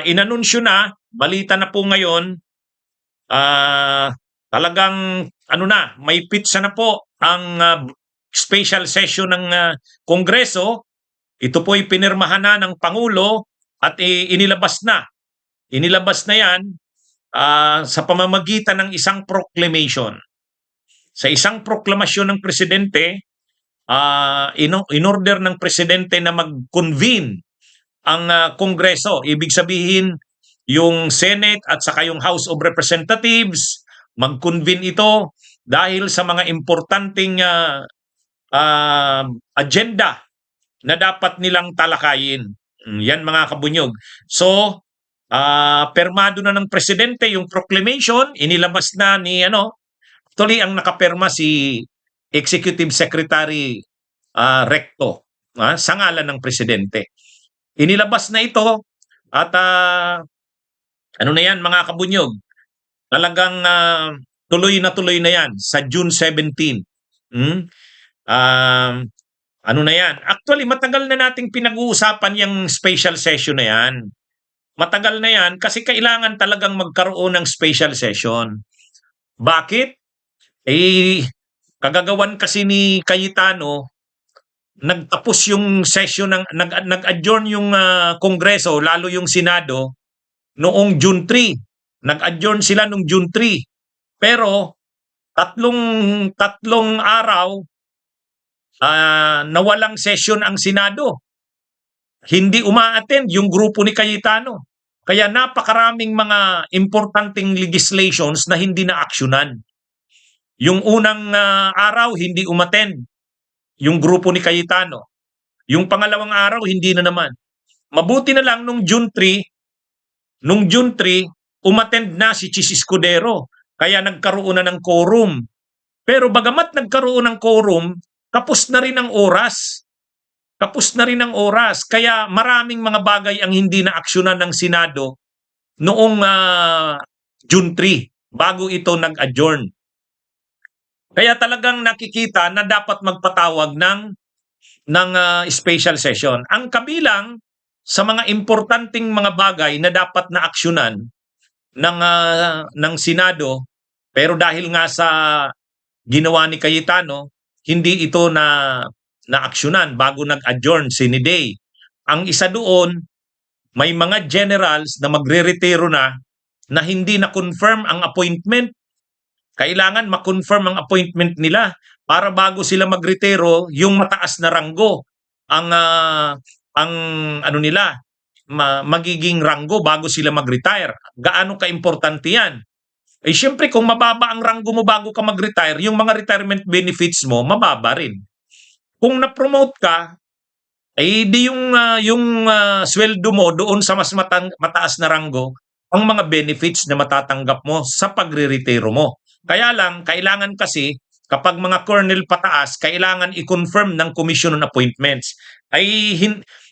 Inanunsyo na, balita na po ngayon, talagang ano na, may pitsa na po ang special session ng Kongreso. Ito po ay pinirmahan na ng Pangulo at inilabas na. Inilabas na yan sa pamamagitan ng isang proclamation. Sa isang proklamasyon ng Presidente, in-order ng Presidente na mag-convene ang Kongreso. Ibig sabihin, yung Senate at saka yung House of Representatives, mag-convene ito dahil sa mga importanteng agenda na dapat nilang talakayin. Yan mga kabunyog. So, permado na ng Presidente yung proclamation, inilabas na ni actually ang nakaperma si Executive Secretary Recto sa ngalan ng Presidente. Inilabas na ito at ano na yan mga kabunyog, talagang tuloy na yan sa June 17. Ano na yan? Actually, matagal na nating pinag-uusapan yung special session na yan. Matagal na yan kasi kailangan talagang magkaroon ng special session. Bakit? Kagagawan kasi ni Cayetano, nagtapos yung session, nag-adjourn yung Kongreso, lalo yung Senado, noong June 3. Nag-adjourn sila noong June 3. Pero, tatlong araw, nawalang session ang Senado. Hindi uma-attend yung grupo ni Cayetano. Kaya napakaraming mga importanteng legislations na hindi na-aksyonan. Yung unang araw, hindi umattend yung grupo ni Cayetano. Yung pangalawang araw, hindi na naman. Mabuti na lang nung June 3, umattend na si Chis Escudero. Kaya nagkaroon na ng quorum. Pero bagamat nagkaroon ng quorum, kapos na rin ang oras. Kaya maraming mga bagay ang hindi na aksyonan ng Senado noong June 3, bago ito nag-adjourn. Kaya talagang nakikita na dapat magpatawag ng special session. Ang kabilang sa mga importanteng mga bagay na dapat na aksyonan ng Senado, pero dahil nga sa ginawa ni Cayetano, hindi ito na-aksyonan bago nag-adjourn Siniday. Ang isa doon, may mga generals na magre-retiro na hindi na-confirm ang appointment. Kailangan ma-confirm ang appointment nila para bago sila magretiro, yung mataas na ranggo ang nila, magiging ranggo bago sila mag-retire. Gaano ka-importante yan? Siyempre kung mababa ang ranggo mo bago ka mag-retire, yung mga retirement benefits mo, mababa rin. Kung na-promote ka, di yung sweldo mo doon sa mas mataas na ranggo, ang mga benefits na matatanggap mo sa pagre-retiro mo. Kaya lang, kailangan kasi, kapag mga colonel pataas, kailangan i-confirm ng Commission on Appointments.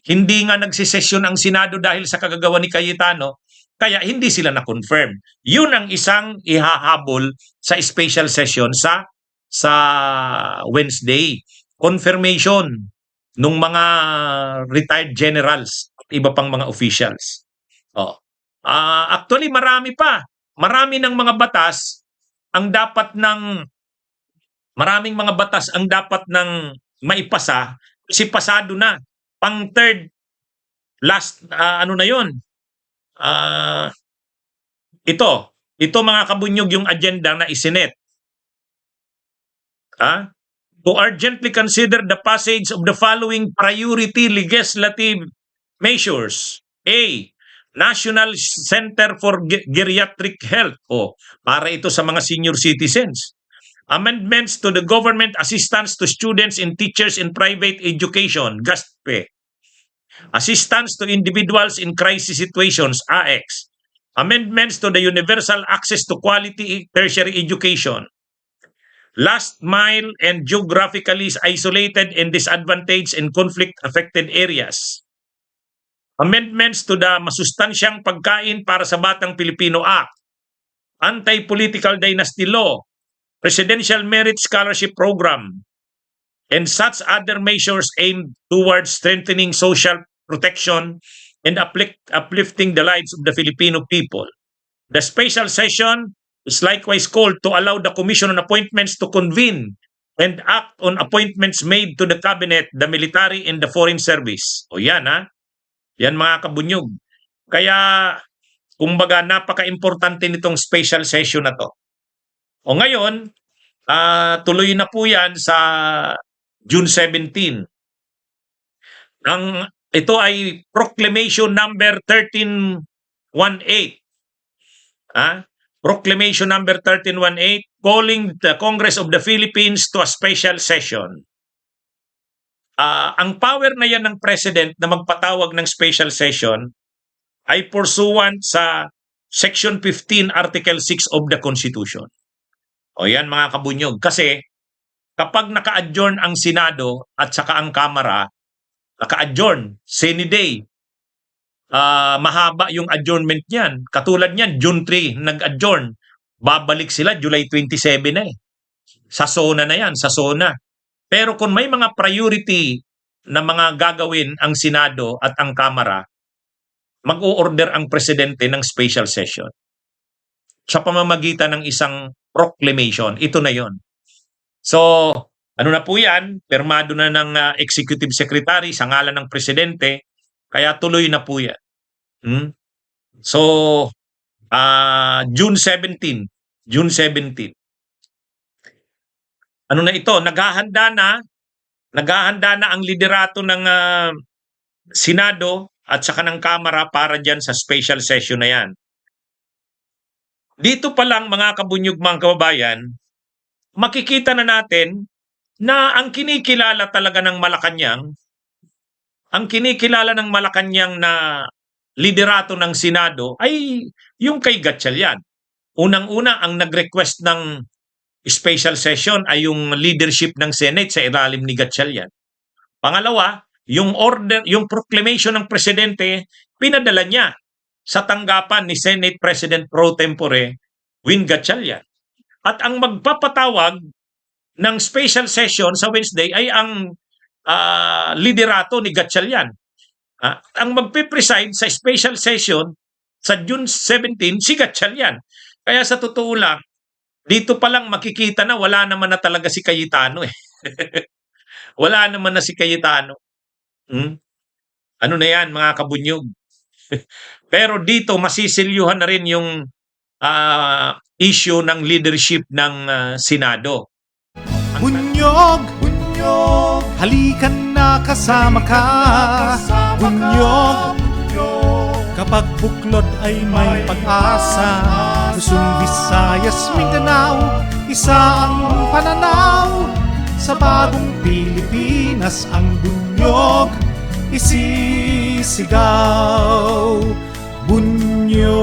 Hindi nga nagsisesyon ang Senado dahil sa kagagawa ni Cayetano, kaya hindi sila na-confirm. Yun ang isang ihahabol sa special session sa Wednesday. Confirmation ng mga retired generals at iba pang mga officials. Actually, marami pa. Maraming mga batas ang dapat maipasa kasi pasado na. Pang third, last, na yun. Ito mga kabunyog yung agenda na isinet. To urgently consider the passage of the following priority legislative measures. A. National Center for Geriatric Health. Para ito sa mga senior citizens. Amendments to the government assistance to students and teachers in private education, GASTPE. Assistance to individuals in crisis situations, AX. Amendments to the universal access to quality tertiary education. Last mile and geographically isolated and disadvantaged and conflict-affected areas. Amendments to the Masustansyang Pagkain para sa Batang Pilipino Act. Anti-Political Dynasty Law. Presidential Merit Scholarship Program. And such other measures aimed towards strengthening social protection and uplifting the lives of the Filipino people. The special session is likewise called to allow the Commission on Appointments to convene and act on appointments made to the cabinet, the military, and the foreign service. O yan ha, yan mga kabunyog. Kaya, kumbaga, napaka-importante nitong special session na to. O ngayon, tuloy na po yan sa June 17. Ito ay Proclamation number 1318. Proclamation number 1318 calling the Congress of the Philippines to a special session. Ang power na yan ng President na magpatawag ng special session ay pursuant sa Section 15, Article 6 of the Constitution. O yan mga kabunyog. Kasi kapag naka-adjourn ang Senado at saka ang Kamara, naka-adjourn, Senate Day, mahaba yung adjournment niyan. Katulad niyan, June 3, nag-adjourn. Babalik sila July 27 na eh. Sa SONA na yan, sa SONA. Pero kung may mga priority na mga gagawin ang Senado at ang Kamara, mag-o-order ang Presidente ng special session. Sa pamamagitan ng isang proclamation. Ito na yon. So, ano na po yan? Permado na ng Executive Secretary sa ngalan ng Presidente. Kaya tuloy na po yan. So, June 17. June 17. Ano na ito? Naghahanda na ang liderato ng Senado at saka ng Kamara para dyan sa special session na yan. Dito pa lang mga kabunyog mga kababayan, makikita na natin na ang kinikilala talaga ng Malacanang, na liderato ng Senado ay yung kay Gatchalian. Unang-una, ang nag-request ng special session ay yung leadership ng Senate sa ilalim ni Gatchalian. Pangalawa, yung proclamation ng Presidente, pinadala niya sa tanggapan ni Senate President Pro Tempore, Win Gatchalian. At ang magpapatawag ng special session sa Wednesday ay ang liderato ni Gatchalian. Ang magpipreside sa special session sa June 17, si Gatchalian. Kaya sa totoo lang, dito pa lang makikita na wala naman na talaga si Cayetano eh. Wala naman na si Cayetano. Ano na yan mga kabunyog? Pero dito masisilyuhan na rin yung issue ng leadership ng Senado. Bunyog, bunyog, halikan na kasama ka. Bunyog, kapag buklod ay may pag-asa. Luzon, Visayas, Mindanao, isa ang pananaw. Sa bagong Pilipinas ang bunyog isisigaw. Bunyog.